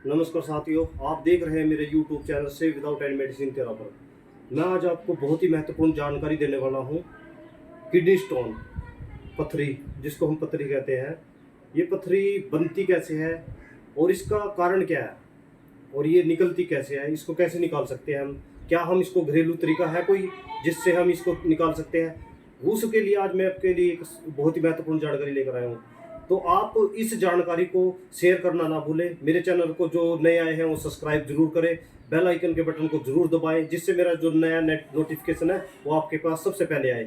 नमस्कार साथियों, आप देख रहे हैं मेरे YouTube चैनल से विदाउट एनी मेडिसिन थेरापी। मैं आज आपको बहुत ही महत्वपूर्ण जानकारी देने वाला हूं। किडनी स्टोन, पथरी, जिसको हम पथरी कहते हैं, ये पथरी बनती कैसे है और इसका कारण क्या है और ये निकलती कैसे है, इसको कैसे निकाल सकते हैं हम। क्या हम इसको घरेलू तरीका है कोई जिससे हम इसको निकाल सकते हैं? उसके लिए आज मैं आपके लिए एक बहुत ही महत्वपूर्ण जानकारी लेकर आया हूँ। तो आप इस जानकारी को शेयर करना ना भूलें। मेरे चैनल को जो नए आए हैं वो सब्सक्राइब जरूर करें, बेल आइकन के बटन को जरूर दबाएं, जिससे मेरा जो नया नेट नोटिफिकेशन है वो आपके पास सबसे पहले आए।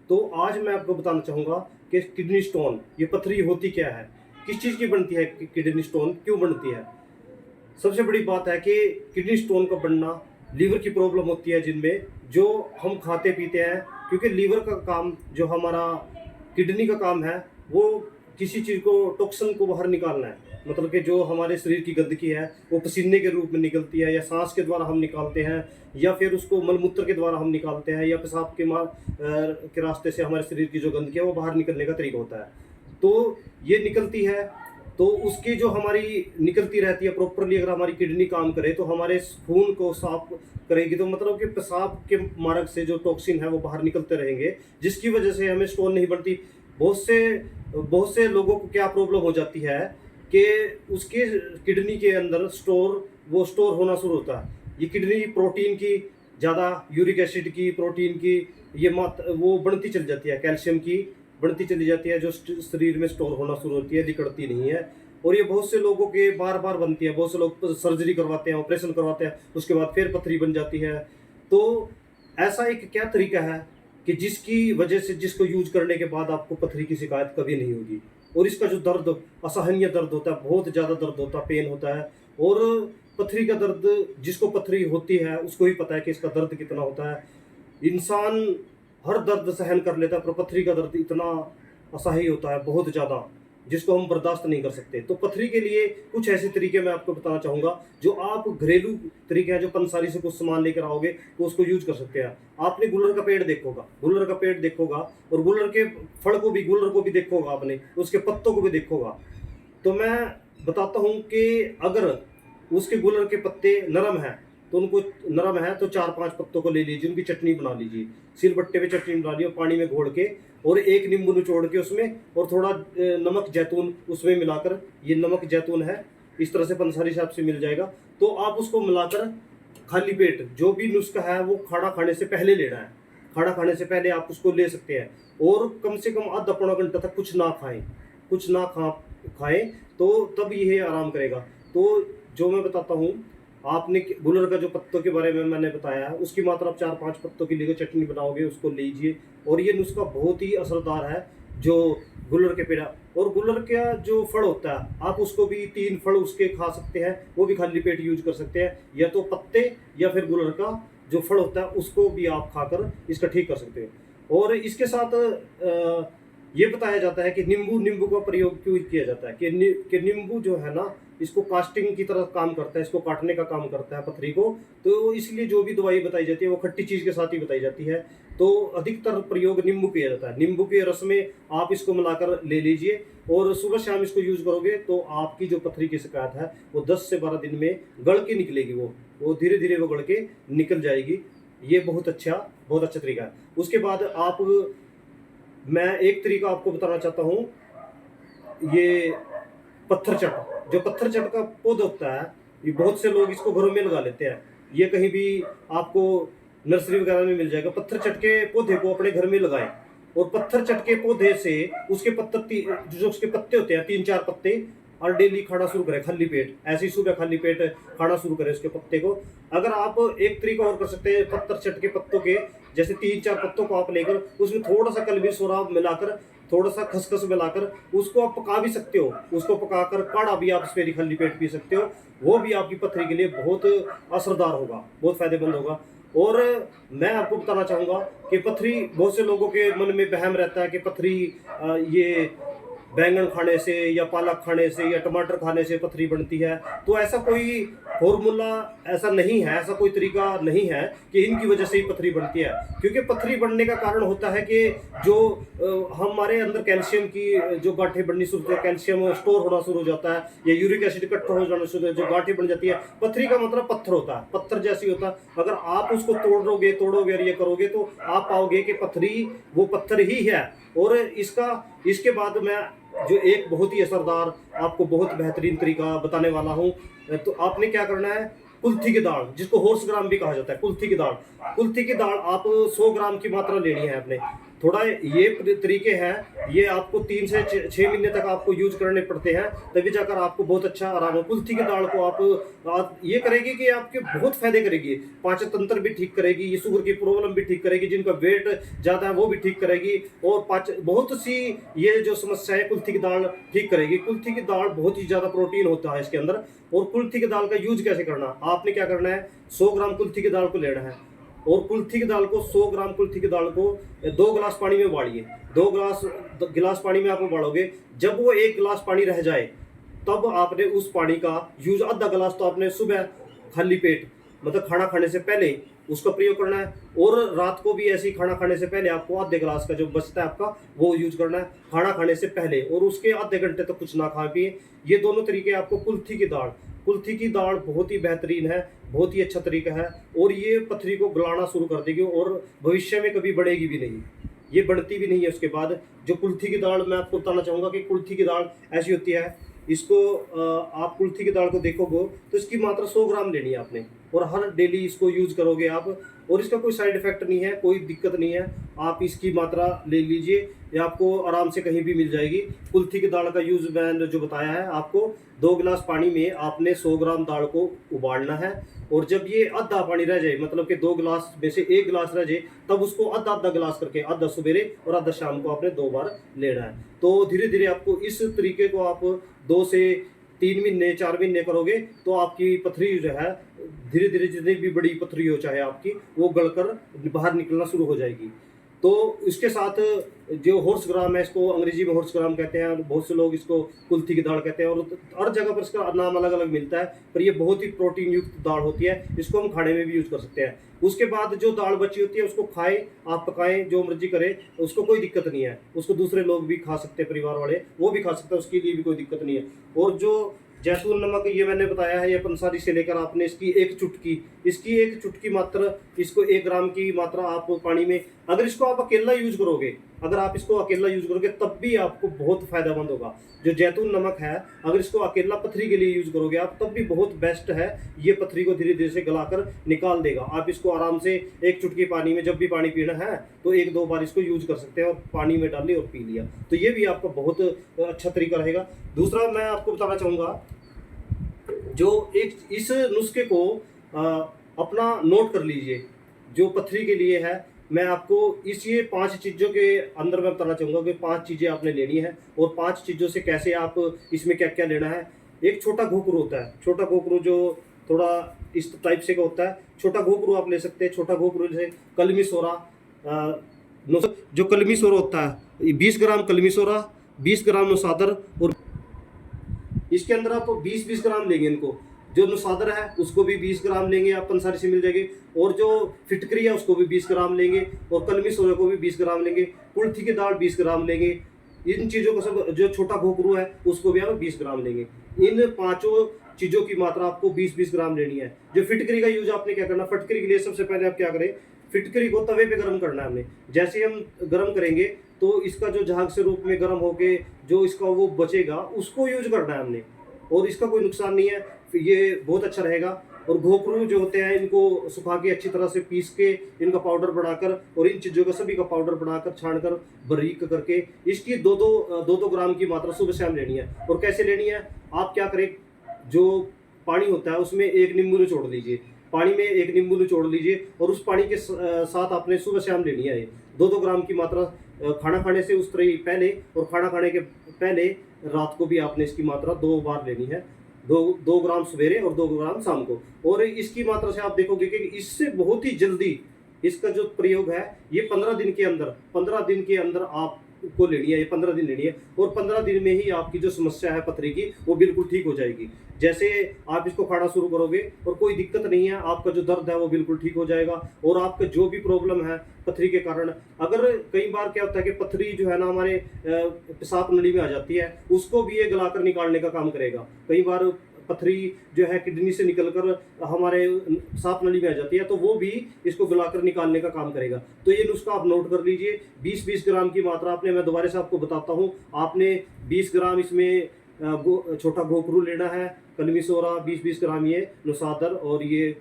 तो आज मैं आपको बताना चाहूँगा कि किडनी स्टोन, ये पथरी होती क्या है, किस चीज़ की बनती है, किडनी स्टोन क्यों बनती है। सबसे बड़ी बात है कि किडनी स्टोन का बनना लीवर की प्रॉब्लम होती है, जिनमें जो हम खाते पीते हैं, क्योंकि लीवर का काम, जो हमारा किडनी का काम है, वो किसी चीज़ को, टॉक्सिन को बाहर निकालना है। मतलब कि जो हमारे शरीर की गंदगी है वो पसीने के रूप में निकलती है, या सांस के द्वारा हम निकालते हैं, या फिर उसको मलमूत्र के द्वारा हम निकालते हैं, या पेशाब के रास्ते से हमारे शरीर की जो गंदगी है वो बाहर निकलने का तरीका होता है। तो ये निकलती है, तो उसकी जो हमारी निकलती रहती है प्रॉपरली, अगर हमारी किडनी काम करे तो हमारे खून को साफ करेगी, तो मतलब कि पेशाब के मार्ग से जो टॉक्सिन है वो बाहर निकलते रहेंगे, जिसकी वजह से हमें स्टोन नहीं बनती। बहुत से लोगों को क्या प्रॉब्लम हो जाती है कि उसके किडनी के अंदर स्टोर होना शुरू होता है। ये किडनी प्रोटीन की ज़्यादा, यूरिक एसिड की, प्रोटीन की, ये वो बढ़ती चली जाती है, कैल्शियम की बढ़ती चली जाती है, जो शरीर में स्टोर होना शुरू होती है, निकलती नहीं है। और ये बहुत से लोगों के बार बार बनती है, बहुत से लोग सर्जरी करवाते हैं, ऑपरेशन करवाते हैं, उसके बाद फिर पथरी बन जाती है। तो ऐसा एक क्या तरीका है कि जिसकी वजह से, जिसको यूज करने के बाद आपको पथरी की शिकायत कभी नहीं होगी। और इसका जो दर्द, असहनीय दर्द होता है, बहुत ज़्यादा दर्द होता है, पेन होता है। और पथरी का दर्द, जिसको पथरी होती है उसको ही पता है कि इसका दर्द कितना होता है। इंसान हर दर्द सहन कर लेता है, पर पथरी का दर्द इतना असह्य होता है, बहुत ज़्यादा, जिसको हम बर्दाश्त नहीं कर सकते। तो पथरी के लिए कुछ ऐसे तरीके मैं आपको बताना चाहूँगा, जो आप घरेलू तरीके हैं, जो पंसारी से कुछ सामान लेकर आओगे तो उसको यूज कर सकते हैं। आपने गुलर का पेड़ देखोगा, और गुलर को भी देखोगा, आपने उसके पत्तों को भी देखोगा। तो मैं बताता हूँ कि अगर उसके गुलर के पत्ते नरम हैं, तो उनको, नरम है तो 4-5 पत्तों को ले लीजिए, उनकी चटनी बना लीजिए, सिलबट्टे पे चटनी बना ली, और पानी में घोल के, और एक नींबू निचोड़ के उसमें, और थोड़ा नमक जैतून उसमें मिलाकर, ये नमक जैतून है, इस तरह से पंसारी शॉप से मिल जाएगा। तो आप उसको मिलाकर खाली पेट, जो भी नुस्खा है वो खाना खाने से पहले लेना है। खाना खाने से पहले आप उसको ले सकते हैं, और कम से कम आधा पौना घंटा तक कुछ ना खाएं, तो तब ये आराम करेगा। तो जो मैं बताता हूँ, आपने गुलर का जो पत्तों के बारे में मैंने बताया है, उसकी मात्रा आप 4-5 पत्तों की लेकर चटनी बनाओगे, उसको लीजिए। और ये नुस्खा बहुत ही असरदार है, जो गुलर के पेड़, और गुलर का जो फल होता है, आप उसको भी 3 फल उसके खा सकते हैं, वो भी खाली पेट यूज कर सकते हैं, या तो पत्ते या फिर गुलर का जो फल होता है उसको भी आप खाकर इसका ठीक कर सकते हो। और इसके साथ ये बताया जाता है कि नींबू का प्रयोग क्यों किया जाता है, कि नींबू जो है ना, इसको कास्टिंग की तरह काम करता है, इसको काटने का काम करता है पथरी को। तो इसलिए जो भी दवाई बताई जाती है वो खट्टी चीज़ के साथ ही बताई जाती है। तो अधिकतर प्रयोग नींबू किया जाता है। नींबू के रस में आप इसको मिलाकर ले लीजिए, और सुबह शाम इसको यूज करोगे तो आपकी जो पथरी की शिकायत है वो 10 से 12 दिन में गल के निकलेगी। वो धीरे धीरे वो गल के निकल जाएगी। ये बहुत अच्छा तरीका है। उसके बाद मैं एक तरीका आपको बताना चाहता हूँ, ये जो पत्थर चट का पौधा होता है, ये बहुत से लोग इसको घरों में लगा लेते हैं। ये कहीं भी आपको नर्सरी वगैरह में मिल जाएगा। पत्थर चट के पौधे को अपने घर में लगाएं, और पत्थर चट के पौधे से उसके उसके पत्ते होते हैं, 3-4 पत्ते, और डेली खाना शुरू करें खाली पेट। ऐसे ही सुबह खाली पेट खाना शुरू करें उसके पत्ते को। अगर आप एक तरीका और कर सकते हैं, पत्थर चट के पत्तों के जैसे 3-4 पत्तों को आप लेकर उसमें थोड़ा सा कलमी सोरा मिलाकर, थोड़ा सा खसखस मिलाकर, उसको आप पका भी सकते हो। उसको पकाकर काढ़ा भी आप इसमें खाली पेट पी सकते हो। वो भी आपकी पथरी के लिए बहुत असरदार होगा, बहुत फायदेमंद होगा। और मैं आपको बताना चाहूँगा कि पथरी, बहुत से लोगों के मन में वहम रहता है कि पथरी ये बैंगन खाने से या पालक खाने से या टमाटर खाने से पथरी बनती है। तो ऐसा कोई फॉर्मूला ऐसा नहीं है, ऐसा कोई तरीका नहीं है कि इनकी वजह से ही पथरी बनती है। क्योंकि पथरी बनने का कारण होता है कि जो हमारे अंदर कैल्शियम की जो गांठें बननी शुरू होती है, कैल्शियम स्टोर होना शुरू हो जाता है, या यूरिक एसिड इकट्ठा हो जाना शुरू, जो गांठें बन जाती है। पथरी का मतलब पत्थर होता है, पत्थर जैसी होता है। अगर आप उसको तोड़ोगे और ये करोगे तो आप पाओगे कि पथरी वो पत्थर ही है। और इसके बाद मैं जो एक बहुत ही असरदार आपको बहुत बेहतरीन तरीका बताने वाला हूँ। तो आपने क्या करना है, कुल्थी की दाल, जिसको हॉर्स ग्राम भी कहा जाता है, कुल्थी की दाल आप 100 ग्राम की मात्रा लेनी है आपने। थोड़ा ये तरीके हैं, ये आपको 3 से 6 महीने तक आपको यूज करने पड़ते हैं, तभी जाकर आपको बहुत अच्छा आराम हो। कुल्थी की दाल को आप ये करेगी कि आपके बहुत फायदे करेगी, पाचन तंत्र भी ठीक करेगी, ये शुगर की प्रॉब्लम भी ठीक करेगी, जिनका वेट ज़्यादा है वो भी ठीक करेगी, और बहुत सी ये जो समस्या है कुल्थी की दाल ठीक करेगी। कुल्थी की दाल बहुत ही ज़्यादा प्रोटीन होता है इसके अंदर। और कुल्थी की दाल का यूज कैसे करना, आपने क्या करना है, 100 ग्राम कुल्थी की दाल को लेना है, और कुल्थी की दाल को 100 ग्राम कुल्थी की दाल को 2 गिलास पानी में उबालिए। 2 गिलास पानी में आप उबालोगे, जब वो 1 गिलास पानी रह जाए तब आपने उस पानी का यूज, आधा गिलास तो आपने सुबह खाली पेट मतलब खाना खाने से पहले उसका प्रयोग करना है, और रात को भी ऐसे ही खाना खाने से पहले आपको आधे गिलास का जो बचता है आपका वो यूज करना है खाना खाने से पहले, और उसके आधे घंटे तक कुछ ना खा पिए। ये दोनों तरीके आपको कुल्थी की दाल बहुत ही बेहतरीन है, बहुत ही अच्छा तरीका है, और ये पथरी को गलाना शुरू कर देगी और भविष्य में कभी बढ़ेगी भी नहीं, ये बढ़ती भी नहीं है। उसके बाद जो कुल्थी की दाल, मैं आपको बताना चाहूँगा कि कुल्थी की दाल ऐसी होती है, इसको आप कुल्थी की दाल को देखोगे तो इसकी मात्रा 100 ग्राम लेनी है आपने, और हर डेली इसको यूज करोगे आप, और इसका कोई साइड इफेक्ट नहीं है, कोई दिक्कत नहीं है। आप इसकी मात्रा ले लीजिए, ये आपको आराम से कहीं भी मिल जाएगी। कुल्थी की दाल का यूज मैंने जो बताया है आपको, 2 गिलास पानी में आपने 100 ग्राम दाल को उबालना है, और जब ये आधा पानी रह जाए, मतलब कि 2 गिलास में से 1 गिलास रह जाए, तब उसको आधा आधा गिलास करके, आधा सवेरे और आधा शाम को आपने 2 बार लेना है। तो धीरे धीरे आपको इस तरीके को आप 2 से 3 महीने 4 महीने करोगे तो आपकी पथरी जो है धीरे धीरे, जितनी भी बड़ी पथरी हो चाहे आपकी, वो गलकर बाहर निकलना शुरू हो जाएगी। तो इसके साथ जो हॉर्स ग्राम है, इसको अंग्रेजी में हॉर्स ग्राम कहते हैं, बहुत से लोग इसको कुल्थी की दाल कहते हैं, और हर जगह पर इसका नाम अलग अलग मिलता है, पर ये बहुत ही प्रोटीन युक्त दाल होती है, इसको हम खाने में भी यूज कर सकते हैं। उसके बाद जो दाल बची होती है उसको खाएं, आप पकाएं, जो मर्जी करें, उसको कोई दिक्कत नहीं है, उसको दूसरे लोग भी खा सकते हैं, परिवार वाले वो भी खा सकते हैं, उसके लिए भी कोई दिक्कत नहीं है। और जो जैतून नमक ये मैंने बताया है, ये पंसारी से लेकर आपने इसकी एक चुटकी मात्र, इसको 1 ग्राम की मात्रा आप पानी में, अगर इसको आप अकेला यूज करोगे, तब भी आपको बहुत फायदेमंद होगा। जो जैतून नमक है, अगर इसको अकेला पथरी के लिए यूज करोगे आप, तब भी बहुत बेस्ट है, ये पथरी को धीरे धीरे से गलाकर निकाल देगा। आप इसको आराम से 1 चुटकी पानी में, जब भी पानी पीना है तो 1-2 बार इसको यूज कर सकते हैं, और पानी में डाल लिया और पी लिया, तो ये भी आपका बहुत अच्छा तरीका रहेगा। दूसरा मैं आपको बताना चाहूँगा, जो एक इस नुस्खे को अपना नोट कर लीजिए, जो पथरी के लिए है। मैं आपको ये 5 चीज़ों के अंदर मैं बताना चाहूँगा कि 5 चीज़ें आपने लेनी है, और 5 चीज़ों से कैसे आप इसमें क्या क्या लेना है। एक छोटा घोकरू होता है, छोटा घोकरू जो थोड़ा इस टाइप से का होता है, छोटा घोकरू आप ले सकते हैं। छोटा घोकरू जैसे कलमी सोरा, जो कलमी सोरा होता है, 20 ग्राम कलमी सोरा, 20 ग्राम नुसादर, और इसके अंदर आप 20-20 ग्राम लेंगे इनको। जो नुसादर है उसको भी 20 ग्राम लेंगे, आप पंसारी से मिल जाएगी, और जो फिटकरी है उसको भी 20 ग्राम लेंगे, और कलमी सोरे को भी 20 ग्राम लेंगे, कुल्थी की दाल 20 ग्राम लेंगे। इन चीज़ों को सब, जो छोटा घोकरू है उसको भी आप 20 ग्राम लेंगे। इन 5 चीज़ों की मात्रा आपको 20-20 ग्राम लेनी है। जो फिटकरी का यूज आपने क्या करना, फिटकरी के लिए सबसे पहले आप क्या करें, फिटकरी को तवे पे गर्म करना है हमने। जैसे हम गर्म करेंगे तो इसका जो झाग से रूप में गर्म होके जो इसका वो बचेगा, उसको यूज करना है हमने, और इसका कोई नुकसान नहीं है, ये बहुत अच्छा रहेगा। और घोकरू जो होते हैं, इनको सुखा के अच्छी तरह से पीस के इनका पाउडर बनाकर, और इन चीज़ों का सभी का पाउडर बनाकर छानकर बारीक करके, इसकी 2-2 ग्राम की मात्रा सुबह शाम लेनी है। और कैसे लेनी है, आप क्या करें, जो पानी होता है उसमें 1 नींबू निचोड़ लीजिए, पानी में 1 नींबू निचोड़ लीजिए, और उस पानी के साथ आपने सुबह शाम लेनी है 2-2 ग्राम की मात्रा। खाना खाने से उस तरह पहले, और खाना खाने के पहले रात को भी आपने इसकी मात्रा 2 बार लेनी है, 2 ग्राम सवेरे और 2 ग्राम शाम को। और इसकी मात्रा से आप देखोगे कि इससे बहुत ही जल्दी इसका जो प्रयोग है, ये 15 दिन के अंदर आप को लेनी है, ये 15 दिन लेनी है, और 15 दिन में ही आपकी जो समस्या है पथरी की वो बिल्कुल ठीक हो जाएगी। जैसे आप इसको खाना शुरू करोगे और कोई दिक्कत नहीं है, आपका जो दर्द है वो बिल्कुल ठीक हो जाएगा। और आपका जो भी प्रॉब्लम है पथरी के कारण, अगर कई बार क्या होता है कि पथरी जो है ना हमारे पेशाब नली में आ जाती है, उसको भी ये गलाकर निकालने का काम करेगा। कई बार पथरी जो है किडनी से निकलकर हमारे सांप नली में आ जाती है, तो वो भी इसको गलाकर निकालने का काम करेगा। तो ये नुस्खा आप नोट कर लीजिए। 20-20 ग्राम की मात्रा आपने, मैं दोबारा से आपको बताता हूँ, आपने 20 ग्राम इसमें छोटा गोखरू लेना है, कलमी सोरा 20-20 ग्राम, ये नुसादर, और ये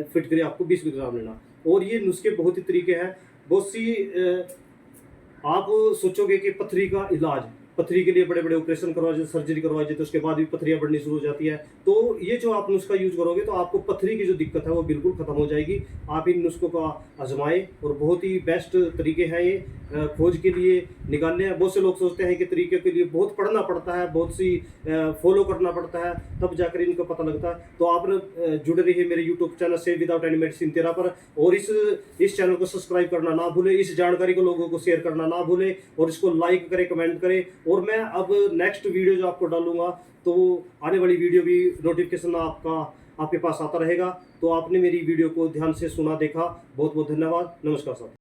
फिटकरी आपको 20-20 ग्राम लेना। और ये नुस्खे बहुत ही तरीके हैं, बहुत सी आप सोचोगे कि पथरी का इलाज, पथरी के लिए बड़े बड़े ऑपरेशन करवा जाए, सर्जरी करवा जाए, तो उसके बाद भी पथरियाँ बढ़नी शुरू हो जाती है। तो ये जो आप नुस्खा यूज करोगे तो आपको पथरी की जो दिक्कत है वो बिल्कुल खत्म हो जाएगी। आप इन नुस्खों का आजमाएं, और बहुत ही बेस्ट तरीके हैं ये, खोज के लिए निकालने हैं। बहुत से लोग सोचते हैं कि तरीके के लिए बहुत पढ़ना पड़ता है, बहुत सी फॉलो करना पड़ता है, तब जाकर इनको पता लगता है। तो आप जुड़े रहिए मेरे यूट्यूब चैनल से विदाउट एनी मेडिसिन तेरा पर, और इस चैनल को सब्सक्राइब करना ना भूले, इस जानकारी को लोगों को शेयर करना ना भूले, और इसको लाइक करें, कमेंट करें। और मैं अब नेक्स्ट वीडियो जो आपको डालूंगा, तो आने वाली वीडियो भी नोटिफिकेशन आपके पास आता रहेगा। तो आपने मेरी वीडियो को ध्यान से सुना, देखा, बहुत बहुत धन्यवाद। नमस्कार सर।